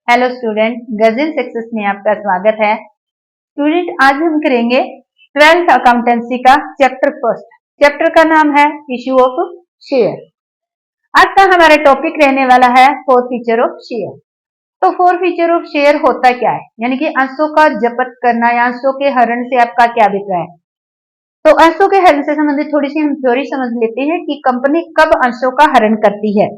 Hello student, Gajan success में आपका स्वागत है। स्टूडेंट, आज हम करेंगे 12th अकाउंटेंसी का चैप्टर फर्स्ट। चैप्टर का नाम है इशू ऑफ शेयर। आज का हमारा टॉपिक रहने वाला है फोर फीचर ऑफ शेयर। तो फोर फीचर ऑफ शेयर होता क्या है, यानी कि अंशों का जब्त करना या अंशों के हरण से आपका क्या अभिप्राय है। तो अंशों के हरण से संबंधित थोड़ी सी हम थ्योरी समझ लेते हैं कि कंपनी कब अंशों का हरण करती है।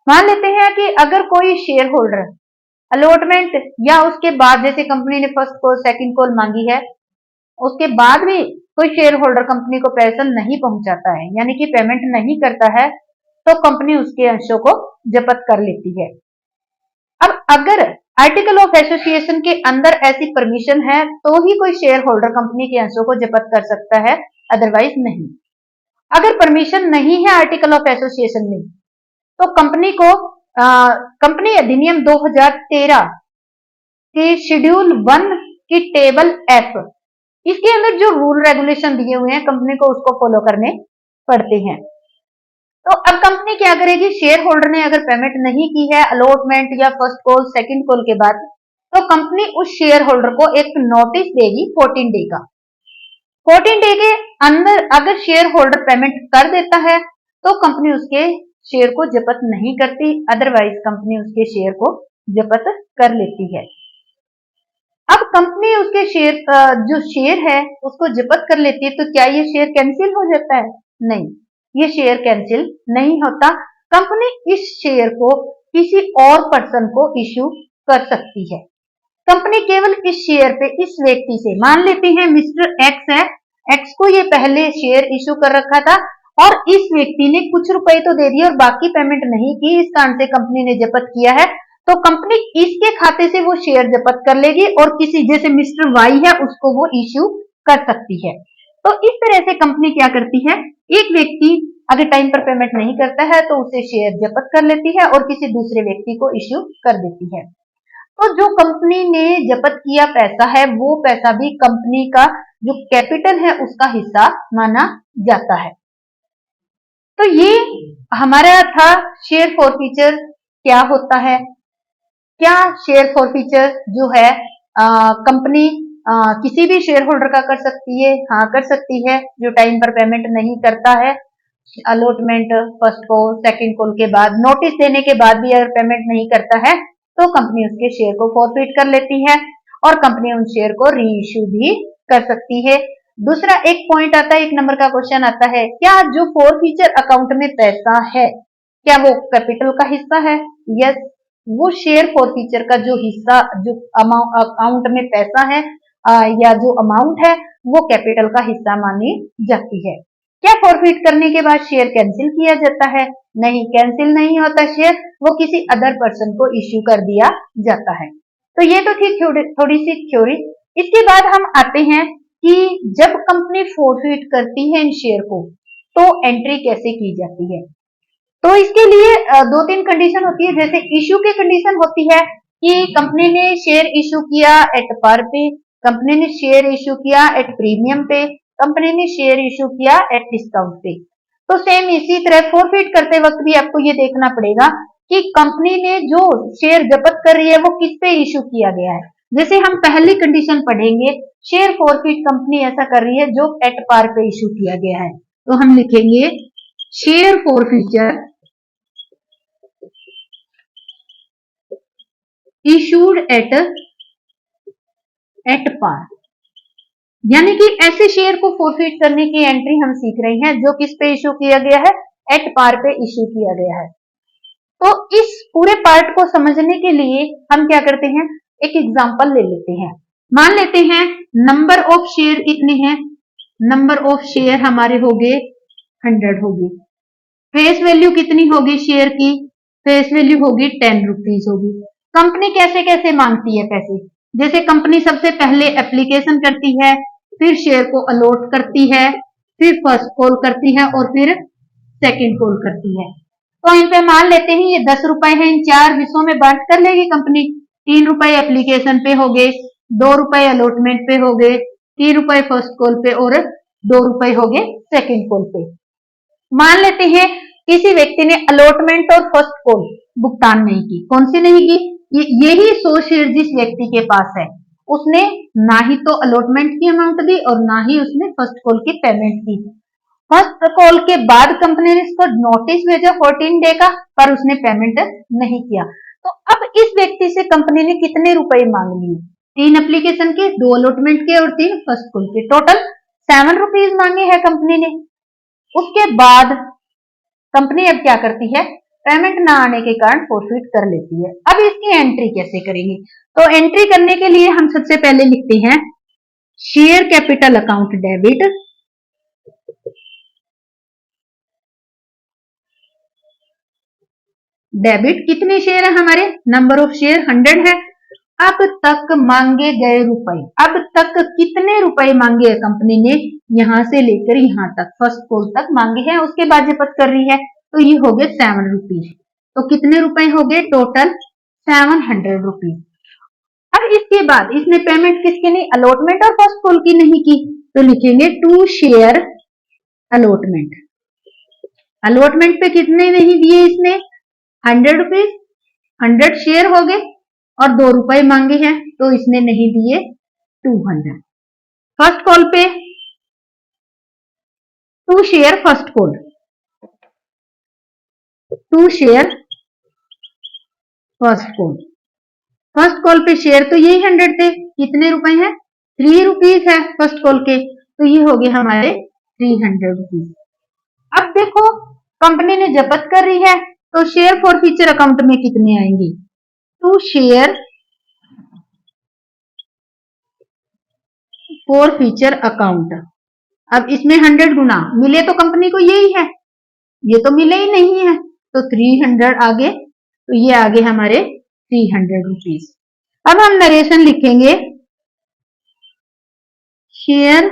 मान लेते हैं कि अगर कोई शेयर होल्डर अलॉटमेंट या उसके बाद, जैसे कंपनी ने फर्स्ट कॉल सेकंड कॉल मांगी है, उसके बाद भी कोई शेयर होल्डर कंपनी को पैसा नहीं पहुंचाता है, यानी कि पेमेंट नहीं करता है, तो कंपनी उसके अंशों को जब्त कर लेती है। अब अगर आर्टिकल ऑफ एसोसिएशन के अंदर ऐसी परमिशन है तो ही कोई शेयर होल्डर कंपनी के अंशों को जब्त कर सकता है, अदरवाइज नहीं। अगर परमिशन नहीं है आर्टिकल ऑफ एसोसिएशन में, तो कंपनी अधिनियम 2013 के शेड्यूल 1 की टेबल F, इसके अंदर जो रूल रेगुलेशन दिए हुए हैं कंपनी को उसको फॉलो करने पड़ते हैं। तो अब कंपनी क्या करेगी, शेयर होल्डर ने अगर पेमेंट नहीं की है अलॉटमेंट या फर्स्ट कॉल सेकंड कॉल के बाद, तो कंपनी उस शेयर होल्डर को एक नोटिस देगी 14 डे का। 14 डे के अंदर अगर शेयर होल्डर पेमेंट कर देता है तो कंपनी उसके शेयर को जब्त नहीं करती, अदरवाइज कंपनी उसके शेयर को जब्त कर लेती है। अब कंपनी उसके शेयर जो शेयर है उसको जब्त कर लेती है, तो क्या ये शेयर कैंसिल हो जाता है? नहीं, ये शेयर कैंसिल नहीं होता। कंपनी इस शेयर को किसी और पर्सन को इश्यू कर सकती है। कंपनी केवल इस शेयर पे इस व्यक्ति से, मान लेते हैं मिस्टर एक्स है, एक्स को ये पहले शेयर इश्यू कर रखा था और इस व्यक्ति ने कुछ रुपए तो दे दिए और बाकी पेमेंट नहीं की, इस कारण से कंपनी ने जब्त किया है, तो कंपनी इसके खाते से वो शेयर जब्त कर लेगी और किसी, जैसे मिस्टर वाई है, उसको वो इश्यू कर सकती है। तो इस तरह से कंपनी क्या करती है, एक व्यक्ति अगर टाइम पर पेमेंट नहीं करता है तो उसे शेयर जब्त कर लेती है और किसी दूसरे व्यक्ति को इश्यू कर देती है। तो जो कंपनी ने जब्त किया पैसा है, वो पैसा भी कंपनी का जो कैपिटल है उसका हिस्सा माना जाता है। तो ये हमारा था शेयर फॉरफीचर क्या होता है। क्या शेयर फॉरफीचर जो है कंपनी किसी भी शेयर होल्डर का कर सकती है? हाँ, कर सकती है। जो टाइम पर पेमेंट नहीं करता है, allotment first call second call के बाद, नोटिस देने के बाद भी अगर पेमेंट नहीं करता है तो कंपनी उसके शेयर को फॉरफिट कर लेती है और कंपनी उन शेयर को री इश्यू भी कर सकती है। दूसरा एक पॉइंट आता है, एक नंबर का क्वेश्चन आता है, क्या जो फॉरफीचर अकाउंट में पैसा है क्या वो कैपिटल का हिस्सा है? यस, वो शेयर फॉरफीचर का जो हिस्सा, जो अकाउंट में पैसा है या जो अमाउंट है, वो कैपिटल का हिस्सा मानी जाती है। क्या फॉरफिट करने के बाद शेयर कैंसिल किया जाता है? नहीं, कैंसिल नहीं होता शेयर, वो किसी अदर पर्सन को इश्यू कर दिया जाता है। तो ये तो थी थोड़ी सी थ्योरी। इसके बाद हम आते हैं कि जब कंपनी फॉरफिट करती है इन शेयर को तो एंट्री कैसे की जाती है। तो इसके लिए दो तीन कंडीशन होती है। जैसे इश्यू की कंडीशन होती है कि कंपनी ने शेयर इश्यू किया एट पार पे, कंपनी ने शेयर इश्यू किया एट प्रीमियम पे, कंपनी ने शेयर इश्यू किया एट डिस्काउंट पे। तो सेम इसी तरह फॉरफिट करते वक्त भी आपको ये देखना पड़ेगा कि कंपनी ने जो शेयर जब्त कर रही है वो किस पे इश्यू किया गया है। जैसे हम पहली कंडीशन पढ़ेंगे, शेयर फॉरफिट कंपनी ऐसा कर रही है जो एट पार पे इश्यू किया गया है, तो हम लिखेंगे share forfeiture issued at par, यानी कि ऐसे शेयर को फॉरफिट करने की एंट्री हम सीख रहे हैं जो किस पे इश्यू किया गया है, एट पार पे इश्यू किया गया है। तो इस पूरे पार्ट को समझने के लिए हम क्या करते हैं, एक एग्जांपल ले लेते हैं। मान लेते हैं नंबर ऑफ शेयर कितने हैं, नंबर ऑफ शेयर हमारे हो गए 100 होगी। फेस वैल्यू कितनी होगी शेयर की, फेस वैल्यू होगी 10 रुपीज होगी। कंपनी कैसे कैसे मांगती है पैसे, जैसे कंपनी सबसे पहले एप्लीकेशन करती है, फिर शेयर को अलॉट करती है, फिर फर्स्ट कॉल करती है और फिर सेकंड कॉल करती है। तो इन पे मान लेते हैं ये 10 रुपए है, इन 4 हिस्सों में बांट कर लेगी कंपनी। 3 रुपए एप्लीकेशन पे हो गए, 2 रुपए अलॉटमेंट पे हो गए, 3 रुपए फर्स्ट कॉल पे और 2 रुपए हो गए सेकंड कॉल पे। मान लेते हैं किसी व्यक्ति ने अलॉटमेंट और फर्स्ट कॉल भुगतान नहीं की। कौन सी नहीं की? यही 100 शेयर जिस व्यक्ति के पास है उसने ना ही तो अलॉटमेंट की अमाउंट दी और ना ही उसने फर्स्ट कॉल की पेमेंट की। फर्स्ट कॉल के बाद कंपनी ने इसको नोटिस भेजा 14 डे का, पर उसने पेमेंट नहीं किया। तो अब इस व्यक्ति से कंपनी ने कितने रुपए मांग लिए? 3 एप्लीकेशन के, 2 अलॉटमेंट के और 3 फर्स्ट कॉल के, टोटल 7 रुपीज मांगे हैं कंपनी ने। उसके बाद कंपनी अब क्या करती है? पेमेंट ना आने के कारण फॉरफिट कर लेती है। अब इसकी एंट्री कैसे करेंगे? तो एंट्री करने के लिए हम सबसे पहले लिखते हैं share capital account debit, debit कितने शेयर है हमारे? नंबर ऑफ शेयर 100 है। अब तक मांगे गए रुपए, अब तक कितने रुपए मांगे कंपनी ने यहां से लेकर यहां तक, फर्स्ट कॉल तक मांगे हैं, उसके बाद जब्त कर रही है, तो ये हो गए 7 रुपीज। तो कितने रुपए हो गए? Total 700 rupees. अब इसके बाद इसने पेमेंट किसकी नहीं? अलॉटमेंट और फर्स्ट कॉल की नहीं की, तो लिखेंगे 2 शेयर अलॉटमेंट। अलॉटमेंट पे कितने नहीं दिए इसने? 100 रुपीज, 100 शेयर हो गए और 2 रुपए मांगे हैं तो इसने नहीं दिए 200। फर्स्ट कॉल पे 2 share first call, 2 share first call, first call पे शेयर तो यही 100 थे, कितने रुपए हैं? 3 रुपीज है फर्स्ट कॉल के, तो ये हो गए हमारे 300 रुपीज। अब देखो कंपनी ने जब्त कर रही है तो शेयर फॉर फ्यूचर अकाउंट में कितने आएंगे? 2 शेयर फॉर फ्यूचर अकाउंट। अब इसमें 100 गुना मिले तो कंपनी को यही है, ये तो मिले ही नहीं है, तो 300 आगे, तो ये आगे हमारे 300 रुपीज। अब हम नरेशन लिखेंगे share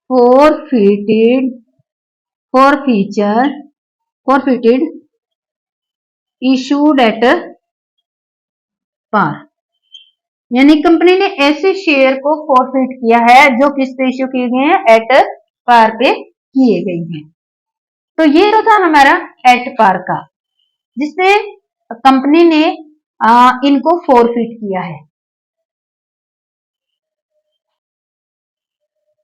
forfeited issued at par, यानी कंपनी ने ऐसे शेयर को फॉरफिट किया है जो किस पे इश्यू किए गए हैं? एट पार पे किए गए हैं। तो ये तो था हमारा एट पार का, जिससे कंपनी ने इनको फॉरफिट किया है।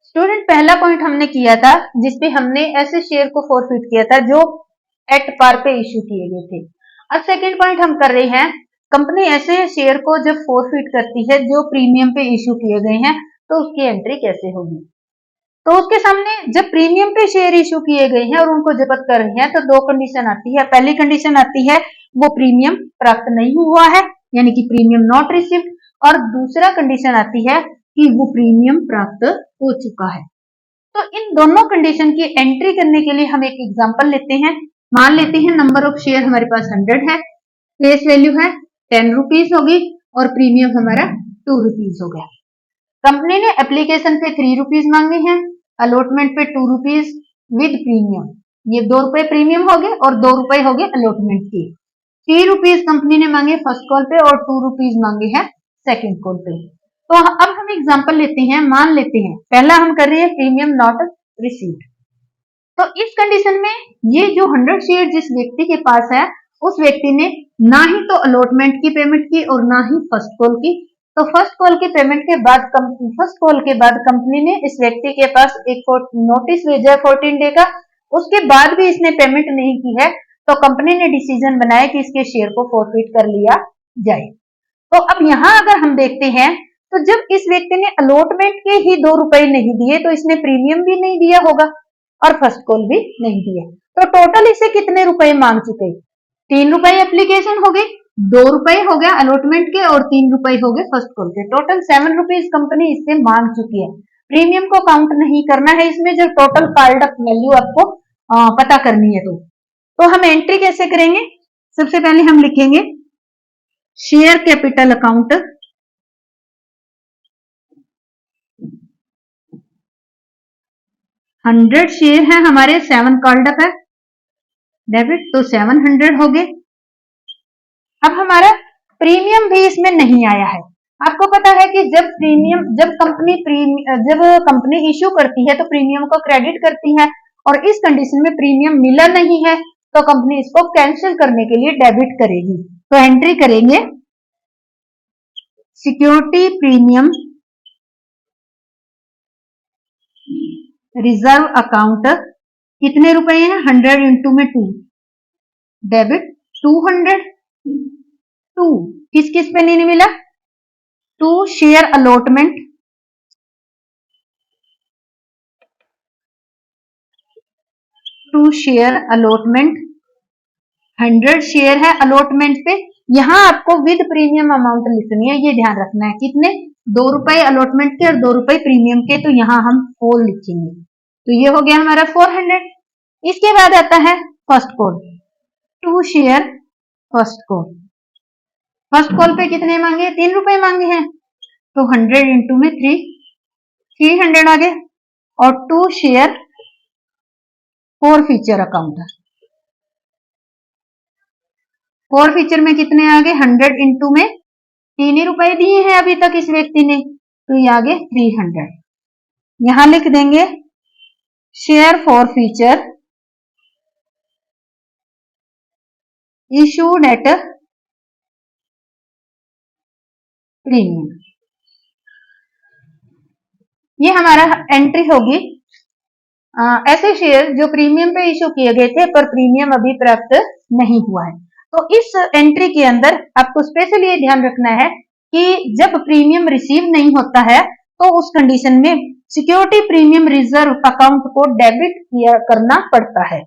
स्टूडेंट पहला पॉइंट हमने किया था जिसपे हमने ऐसे शेयर को फॉरफिट किया था जो एट पार पे इश्यू किए गए थे। अब सेकंड पॉइंट हम कर रहे हैं, कंपनी ऐसे शेयर को जब फॉरफिट करती है जो प्रीमियम पे इश्यू किए गए हैं तो उसकी एंट्री कैसे होगी? तो उसके सामने जब प्रीमियम पे शेयर इश्यू किए गए हैं और उनको जब्त कर रहे हैं तो 2 कंडीशन आती है। पहली कंडीशन आती है वो प्रीमियम प्राप्त नहीं हुआ है, यानी कि प्रीमियम नॉट रिसीव्ड, और दूसरा कंडीशन आती है कि वो प्रीमियम प्राप्त हो चुका है। तो इन दोनों कंडीशन की एंट्री करने के लिए हम एक एग्जांपल लेते हैं। मान लेते हैं नंबर ऑफ शेयर हमारे पास 100 है, फेस वैल्यू है 10 रुपीज होगी और प्रीमियम हमारा 2 रुपीज हो गया। कंपनी ने एप्लीकेशन पे 3 रुपीज मांगे हैं, अलॉटमेंट पे 2 रुपीज विद प्रीमियम, ये 2 रुपए प्रीमियम हो गए और 2 रुपए हो गए अलॉटमेंट के। 3 रुपीज कंपनी ने मांगे फर्स्ट कॉल पे और 2 रुपीज मांगे हैं सेकेंड कॉल पे। तो अब हम एग्जांपल लेते हैं, मान लेते हैं पहला हम कर रहे हैं प्रीमियम नॉट रिसीव्ड। तो इस कंडीशन में ये जो 100 शेयर जिस व्यक्ति के पास है उस व्यक्ति ने ना ही तो अलॉटमेंट की पेमेंट की और ना ही फर्स्ट कॉल की। तो फर्स्ट कॉल की पेमेंट के बाद कंपनी ने इस व्यक्ति के पास एक नोटिस भेजा 14 डे का, उसके बाद भी इसने पेमेंट नहीं की है, तो कंपनी ने डिसीजन बनाया कि इसके शेयर को फॉरफिट कर लिया जाए। तो अब यहाँ अगर हम देखते हैं तो जब इस व्यक्ति ने अलॉटमेंट के ही 2 रुपए नहीं दिए तो इसने प्रीमियम भी नहीं दिया होगा और फर्स्ट कॉल भी नहीं दिया, तो टोटल इसे कितने रुपए मांग चुके? 3 रुपए एप्लीकेशन हो गए, 2 रुपए हो गया अलॉटमेंट के और 3 रुपए हो गए फर्स्ट कॉल के, टोटल 7 रुपीज कंपनी इससे मांग चुकी है। प्रीमियम को काउंट नहीं करना है इसमें, जब टोटल पार्ट ऑफ वैल्यू आपको पता करनी है तो हम एंट्री कैसे करेंगे? सबसे पहले हम लिखेंगे शेयर कैपिटल अकाउंट, 100 शेयर है हमारे, 7 कॉल्ड अप है डेबिट, तो 700 हो गए। अब हमारा प्रीमियम भी इसमें नहीं आया है। आपको पता है कि जब कंपनी इश्यू करती है तो प्रीमियम को क्रेडिट करती है और इस कंडीशन में प्रीमियम मिला नहीं है तो कंपनी इसको कैंसिल करने के लिए डेबिट करेगी। तो एंट्री करेंगे सिक्योरिटी प्रीमियम रिजर्व अकाउंट, कितने रुपए हैं 100 इंटू में 2, डेबिट 200। 2 किस किस पे नहीं मिला, 2 share allotment, 2 share allotment, 100 share है अलॉटमेंट पे। यहां आपको विद प्रीमियम अमाउंट लिखनी है, ये ध्यान रखना है। कितने, 2 रुपए अलॉटमेंट के और 2 रुपए प्रीमियम के, तो यहां हम 4 लिखेंगे। तो ये हो गया हमारा 400। इसके बाद आता है first call, 2 share first call. First call पे कितने मांगे, 3 रुपए मांगे हैं, तो 100 इंटू में 3, 300 आ गए। और 2 share four feature account, 4 feature में कितने आ गए, 100 इंटू में 3 ही रुपए दिए हैं अभी तक इस व्यक्ति ने, तो ये आ गए 300। यहां लिख देंगे share for feature issued at premium. ये हमारा एंट्री होगी। ऐसे शेयर जो प्रीमियम पे इशू किए गए थे पर प्रीमियम अभी प्राप्त नहीं हुआ है। तो इस एंट्री के अंदर आपको स्पेशल ये ध्यान रखना है कि जब प्रीमियम रिसीव नहीं होता है तो उस कंडीशन में सिक्योरिटी प्रीमियम रिजर्व अकाउंट को डेबिट किया करना पड़ता है।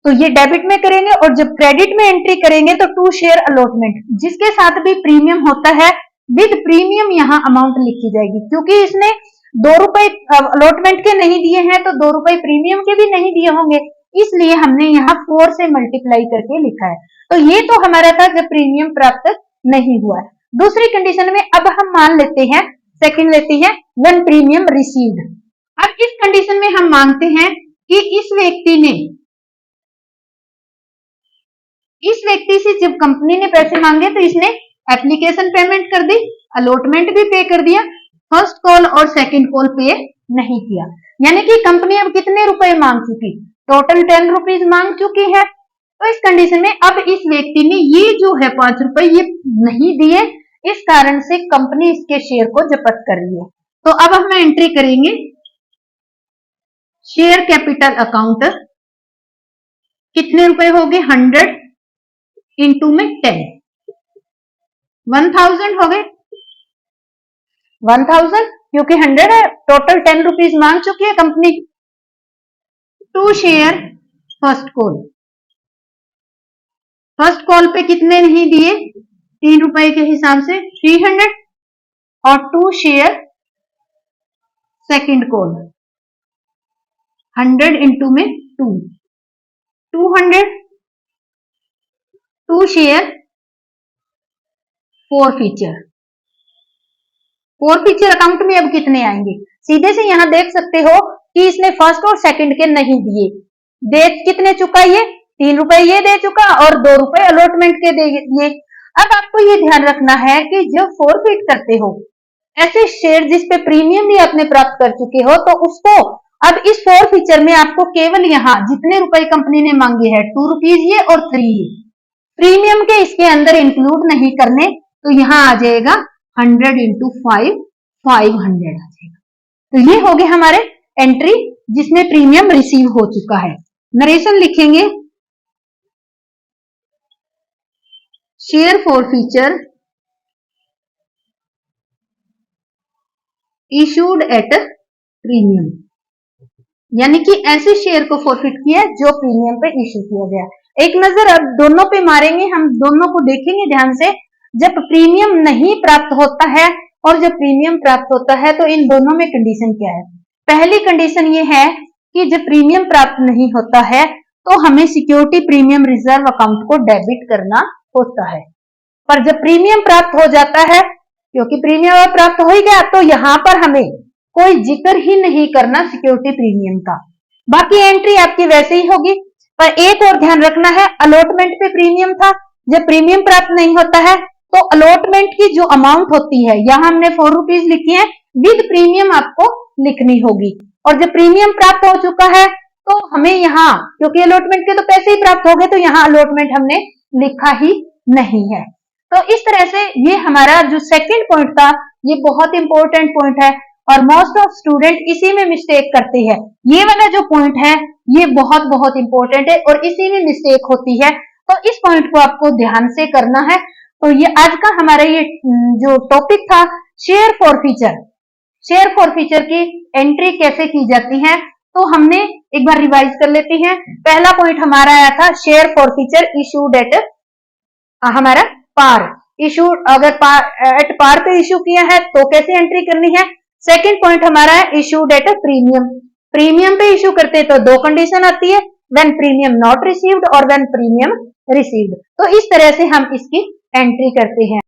तो ये डेबिट में करेंगे, और जब क्रेडिट में एंट्री करेंगे तो 2 शेयर अलॉटमेंट जिसके साथ भी प्रीमियम होता है विद प्रीमियम यहाँ अमाउंट लिखी जाएगी। क्योंकि इसने 2 रुपए अलॉटमेंट के नहीं दिए हैं तो 2 रुपए प्रीमियम के भी नहीं दिए होंगे, इसलिए हमने यहाँ 4 से मल्टीप्लाई करके लिखा है। तो ये तो हमारा था जब प्रीमियम प्राप्त नहीं हुआ है। दूसरी कंडीशन में अब हम मान लेते हैं, सेकंड लेते हैं, व्हेन प्रीमियम रिसीव्ड। अब इस कंडीशन में हम मानते हैं कि इस व्यक्ति से जब कंपनी ने पैसे मांगे तो इसने एप्लीकेशन पेमेंट कर दी, अलॉटमेंट भी पे कर दिया, फर्स्ट कॉल और सेकंड कॉल पे नहीं किया। यानी कि कंपनी अब कितने रुपए मांग चुकी, टोटल 10 रुपीज मांग चुकी है। तो इस कंडीशन में अब इस व्यक्ति ने ये जो है 5 रुपए ये नहीं दिए, इस कारण से कंपनी इसके शेयर को जब्त कर रही है। तो अब हम एंट्री करेंगे शेयर कैपिटल अकाउंट, कितने रुपए हो गए 100 इंटू में 10, 1000 हो गए। 1000 क्योंकि 100 है, टोटल 10 रुपीज मांग चुकी है company. 2 share first call, first call पे कितने नहीं दिए, 3 रुपए के हिसाब से 300। और 2 शेयर सेकंड कॉल, 100 इंटू में 2, 200। 2 शेयर 4 फीचर, 4 फीचर अकाउंट में अब कितने आएंगे, सीधे से यहां देख सकते हो कि इसने फर्स्ट और सेकंड के नहीं दिए, दे कितने चुका, ये 3 रुपए ये दे चुका और 2 रुपए अलॉटमेंट के दे दिए। अब आपको ये ध्यान रखना है कि जब फॉरफिट करते हो ऐसे शेयर जिस पे प्रीमियम भी आपने प्राप्त कर चुके हो, तो उसको अब इस 4 फीचर में आपको केवल यहाँ जितने रुपए कंपनी ने मांगे हैं 2 रुपीज ये और 3 ये, प्रीमियम के इसके अंदर इंक्लूड नहीं करने। तो यहां आ जाएगा 100 इंटू 5, 500 आ जाएगा। तो ये हो गए हमारे एंट्री जिसमें प्रीमियम रिसीव हो चुका है। नरेशन लिखेंगे share for feature issued at premium, यानी कि ऐसे शेयर को फॉरफिट किया जो प्रीमियम पे इशू किया गया। एक नजर अब दोनों पे मारेंगे, हम दोनों को देखेंगे ध्यान से। जब प्रीमियम नहीं प्राप्त होता है और जब प्रीमियम प्राप्त होता है तो इन दोनों में कंडीशन क्या है। पहली कंडीशन ये है कि जब प्रीमियम प्राप्त नहीं होता है तो हमें सिक्योरिटी प्रीमियम रिजर्व अकाउंट को डेबिट करना होता है। पर जब प्रीमियम प्राप्त हो जाता है, क्योंकि प्रीमियम प्राप्त हो ही गया, तो यहाँ पर हमें कोई जिक्र ही नहीं करना सिक्योरिटी प्रीमियम का, बाकी एंट्री आपकी वैसे ही होगी। पर एक और ध्यान रखना है, अलॉटमेंट पे प्रीमियम था, जब प्रीमियम प्राप्त नहीं होता है तो अलॉटमेंट की जो अमाउंट होती है, यहाँ हमने 4 रुपीज लिखी है, विद प्रीमियम आपको लिखनी होगी। और जब प्रीमियम प्राप्त हो चुका है तो हमें यहाँ क्योंकि अलॉटमेंट के तो पैसे ही प्राप्त हो गए, तो यहाँ अलॉटमेंट हमने लिखा ही नहीं है। तो इस तरह से ये हमारा जो सेकंड पॉइंट था ये बहुत इंपॉर्टेंट पॉइंट है और मोस्ट ऑफ स्टूडेंट इसी में मिस्टेक करते हैं। ये वाला जो पॉइंट है ये बहुत बहुत इंपॉर्टेंट है और इसी में मिस्टेक होती है, तो इस पॉइंट को आपको ध्यान से करना है। तो ये आज का हमारा ये जो टॉपिक था शेयर फॉरफीचर, शेयर फॉरफीचर की एंट्री कैसे की जाती है, तो हमने एक बार रिवाइज कर लेते हैं। पहला पॉइंट हमारा आया था शेयर फॉरफीचर इशूड एट हमारा पार, इशू अगर एट पार पे इशू किया है तो कैसे एंट्री करनी है। सेकंड पॉइंट हमारा है इशूड एट प्रीमियम, प्रीमियम पे इशू करते तो दो कंडीशन आती है, व्हेन प्रीमियम नॉट रिसीव्ड और व्हेन प्रीमियम रिसीव्ड। तो इस तरह से हम इसकी एंट्री करते हैं।